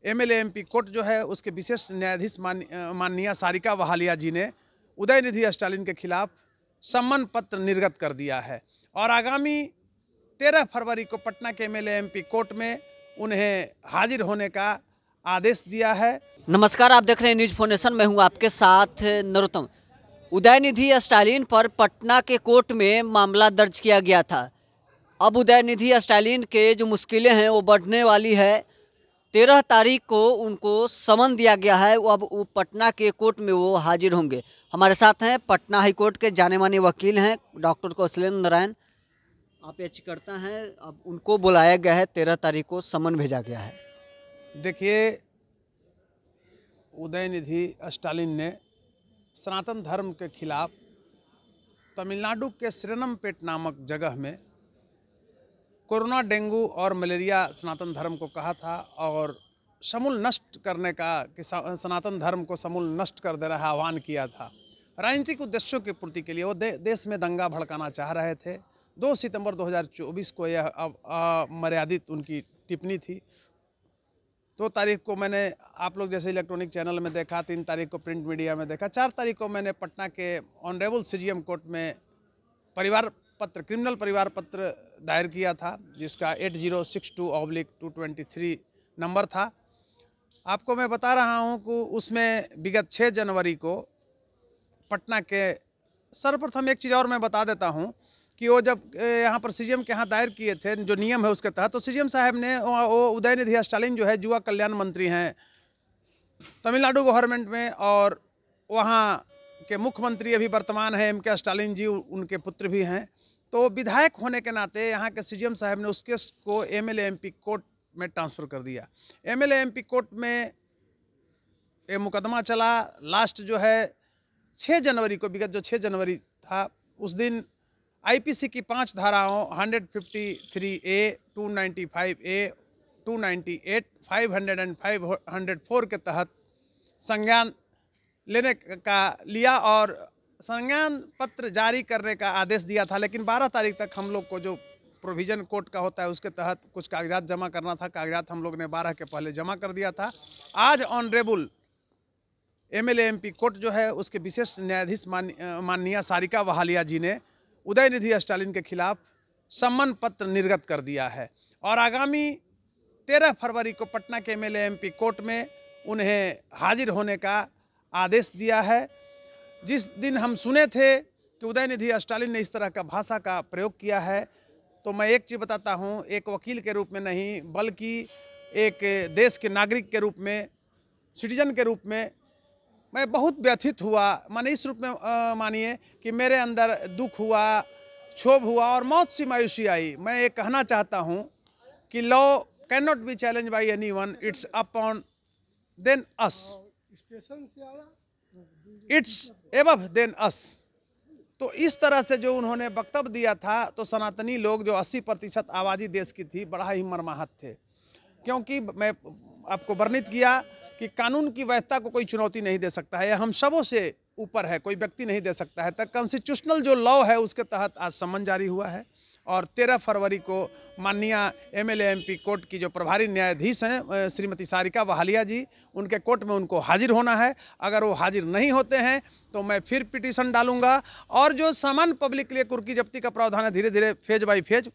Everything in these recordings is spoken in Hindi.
एमएलए एमपी कोर्ट जो है उसके विशेष न्यायाधीश माननीय सारिका वहालिया जी ने उदयनिधि स्टालिन के खिलाफ सम्मन पत्र निर्गत कर दिया है और आगामी 13 फरवरी को पटना के एमएलए एमपी कोर्ट में उन्हें हाजिर होने का आदेश दिया है। नमस्कार, आप देख रहे हैं न्यूज फाउंडेशन। मैं हूं आपके साथ नरोत्तम। उदयनिधि स्टालिन पर पटना के कोर्ट में मामला दर्ज किया गया था। अब उदयनिधि स्टालिन के जो मुश्किलें हैं वो बढ़ने वाली है। 13 तारीख को उनको समन दिया गया है। अब वो पटना के कोर्ट में वो हाजिर होंगे। हमारे साथ हैं पटना हाई कोर्ट के जाने माने वकील हैं डॉक्टर कौशलेंद्र नारायण। आप याचिकाकर्ता हैं, अब उनको बुलाया गया है। 13 तारीख को समन भेजा गया है। देखिए, उदयनिधि स्टालिन ने सनातन धर्म के खिलाफ तमिलनाडु के श्रीरंगपेट नामक जगह में कोरोना, डेंगू और मलेरिया सनातन धर्म को कहा था और समूल नष्ट करने का कि सनातन धर्म को समूल नष्ट कर दे रहा आह्वान किया था। राजनीतिक उद्देश्यों की पूर्ति के लिए वो देश में दंगा भड़काना चाह रहे थे। 2 सितंबर 2024 को यह मर्यादित उनकी टिप्पणी थी। 2 तारीख को मैंने आप लोग जैसे इलेक्ट्रॉनिक चैनल में देखा, 3 तारीख को प्रिंट मीडिया में देखा, 4 तारीख को मैंने पटना के ऑनरेबल सीजीएम कोर्ट में क्रिमिनल परिवार पत्र दायर किया था, जिसका 8062/223 नंबर था। आपको मैं बता रहा हूं कि उसमें विगत 6 जनवरी को पटना के सर्वप्रथम एक चीज़ और मैं बता देता हूं कि वो जब यहाँ पर सीजीएम के यहाँ दायर किए थे, जो नियम है उसके तहत, तो सीजीएम साहब ने वो उदयनिधि स्टालिन जो है युवा कल्याण मंत्री हैं तमिलनाडु गवर्नमेंट में, और वहाँ के मुख्यमंत्री अभी वर्तमान है एमके स्टालिन जी, उनके पुत्र भी हैं। तो विधायक होने के नाते यहाँ के सीजीएम साहब ने उस केस को एमएलए एमपी कोर्ट में ट्रांसफ़र कर दिया। एमएलए एमपी कोर्ट में ये मुकदमा चला। लास्ट जो है 6 जनवरी को, विगत जो 6 जनवरी था, उस दिन आईपीसी की 5 धाराओं 153A, 295A, 298, 500 और 504 के तहत संज्ञान लेने का लिया और संज्ञान पत्र जारी करने का आदेश दिया था। लेकिन 12 तारीख तक हम लोग को जो प्रोविज़न कोर्ट का होता है उसके तहत कुछ कागजात जमा करना था। कागजात हम लोग ने 12 के पहले जमा कर दिया था। आज ऑनरेबल एमएलए एमपी कोर्ट जो है उसके विशेष न्यायाधीश माननीय सारिका वहालिया जी ने उदयनिधि स्टालिन के खिलाफ सम्मन पत्र निर्गत कर दिया है और आगामी 13 फरवरी को पटना के एमएलए एमपी कोर्ट में उन्हें हाजिर होने का आदेश दिया है। जिस दिन हम सुने थे कि उदयनिधि स्टालिन ने इस तरह का भाषा का प्रयोग किया है, तो मैं एक चीज़ बताता हूँ, एक वकील के रूप में नहीं बल्कि एक देश के नागरिक के रूप में, सिटीजन के रूप में मैं बहुत व्यथित हुआ। माने इस रूप में मानिए कि मेरे अंदर दुख हुआ, क्षोभ हुआ और मौत सी मायूसी आई। मैं ये कहना चाहता हूँ कि law can not be challenge by anyone, it's upon than us, it's above than us. तो इस तरह से जो उन्होंने वक्तव्य दिया था, तो सनातनी लोग जो 80% आबादी देश की थी, बड़ा ही मर्माहत थे, क्योंकि मैं आपको वर्णित किया कि कानून की वैधता को कोई चुनौती नहीं दे सकता है, हम सबों से ऊपर है, कोई व्यक्ति नहीं दे सकता है। तक कॉन्स्टिट्यूशनल जो लॉ है उसके तहत आज सम्मन जारी हुआ है और 13 फरवरी को माननीय एमएलए एमपी कोर्ट की जो प्रभारी न्यायाधीश हैं श्रीमती सारिका वहालिया जी, उनके कोर्ट में उनको हाजिर होना है। अगर वो हाजिर नहीं होते हैं तो मैं फिर पिटीशन डालूंगा और जो सामान्य पब्लिक के लिए कुर्की जब्ती का प्रावधान है, धीरे धीरे फेज बाई फेज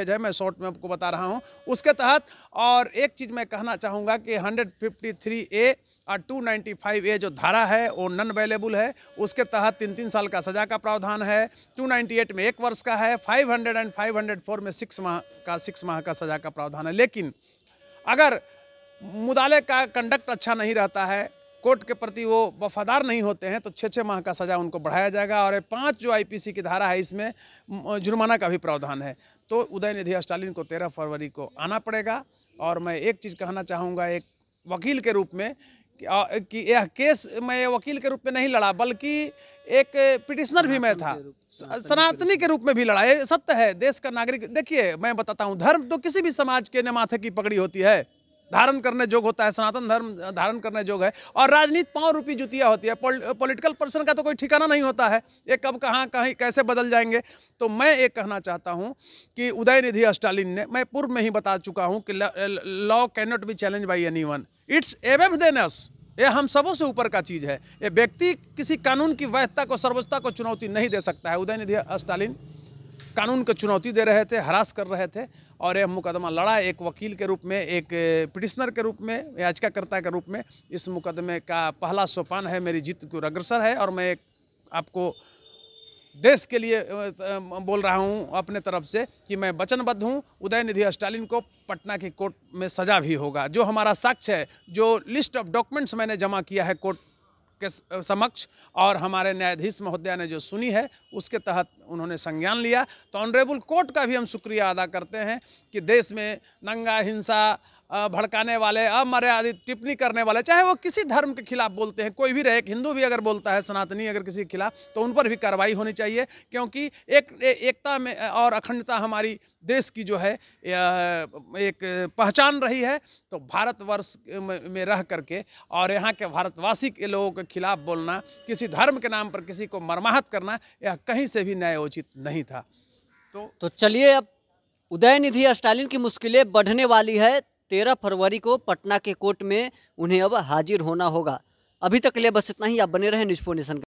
है, मैं शॉर्ट में आपको बता रहा हूँ उसके तहत। और एक चीज़ मैं कहना चाहूँगा कि 153A और 295A जो धारा है वो नॉन अवेलेबल है, उसके तहत 3-3 साल का सज़ा का प्रावधान है। 298 में 1 वर्ष का है, 500 और 504 में 6 माह का सज़ा का प्रावधान है। लेकिन अगर मुदाले का कंडक्ट अच्छा नहीं रहता है, कोर्ट के प्रति वो वफादार नहीं होते हैं, तो 6 माह का सज़ा उनको बढ़ाया जाएगा और 5 जो आईपीसी की धारा है इसमें जुर्माना का भी प्रावधान है। तो उदयनिधि स्टालिन को 13 फरवरी को आना पड़ेगा। और मैं एक चीज़ कहना चाहूँगा एक वकील के रूप में कि यह केस मैं वकील के रूप में नहीं लड़ा, बल्कि एक पिटिशनर भी मैं था, सनातनी के रूप में भी लड़ा। ये सत्य है, देश का नागरिक। देखिए, मैं बताता हूँ, धर्म तो किसी भी समाज के न माथे की पगड़ी होती है, धारण करने जोग होता है, सनातन धर्म धारण करने जोग है। और राजनीति पाँव रूपी जुतिया होती है, पॉलिटिकल पर्सन का तो कोई ठिकाना नहीं होता है, ये कब कहाँ कहीं कैसे बदल जाएंगे। तो मैं ये कहना चाहता हूँ कि उदयनिधि स्टालिन ने, मैं पूर्व में ही बता चुका हूँ कि law can not be challenge by anyone, it's above than us, ये हम सबों से ऊपर का चीज़ है। ये व्यक्ति किसी कानून की वैधता को, सर्वोच्चता को चुनौती नहीं दे सकता है। उदयनिधि स्टालिन कानून को चुनौती दे रहे थे, हरास कर रहे थे, और यह मुकदमा लड़ा एक वकील के रूप में, एक पिटिशनर के रूप में, याचिकाकर्ता के रूप में। इस मुकदमे का पहला सोपान है, मेरी जीत की ओर अग्रसर है, और मैं आपको देश के लिए बोल रहा हूं अपने तरफ से कि मैं वचनबद्ध हूं। उदयनिधि स्टालिन को पटना की कोर्ट में सजा भी होगा। जो हमारा साक्ष्य है, जो लिस्ट ऑफ डॉक्यूमेंट्स मैंने जमा किया है कोर्ट के समक्ष, और हमारे न्यायाधीश महोदया ने जो सुनी है, उसके तहत उन्होंने संज्ञान लिया। तो ऑनरेबल कोर्ट का भी हम शुक्रिया अदा करते हैं कि देश में दंगा, हिंसा भड़काने वाले, अमर्यादित टिप्पणी करने वाले, चाहे वो किसी धर्म के खिलाफ बोलते हैं, कोई भी रहे, एक हिंदू भी अगर बोलता है, सनातनी अगर किसी के खिलाफ, तो उन पर भी कार्रवाई होनी चाहिए। क्योंकि एकता में और अखंडता हमारी देश की जो है एक पहचान रही है। तो भारतवर्ष में रह करके और यहाँ के भारतवासी के लोगों के खिलाफ बोलना, किसी धर्म के नाम पर किसी को मर्माहत करना, यह कहीं से भी न्यायोचित नहीं था। तो चलिए, अब उदयनिधि स्टालिन की मुश्किलें बढ़ने वाली है। 13 फरवरी को पटना के कोर्ट में उन्हें अब हाजिर होना होगा। अभी तक के लिए बस इतना ही। आप बने रहें न्यूज़4 नेशन।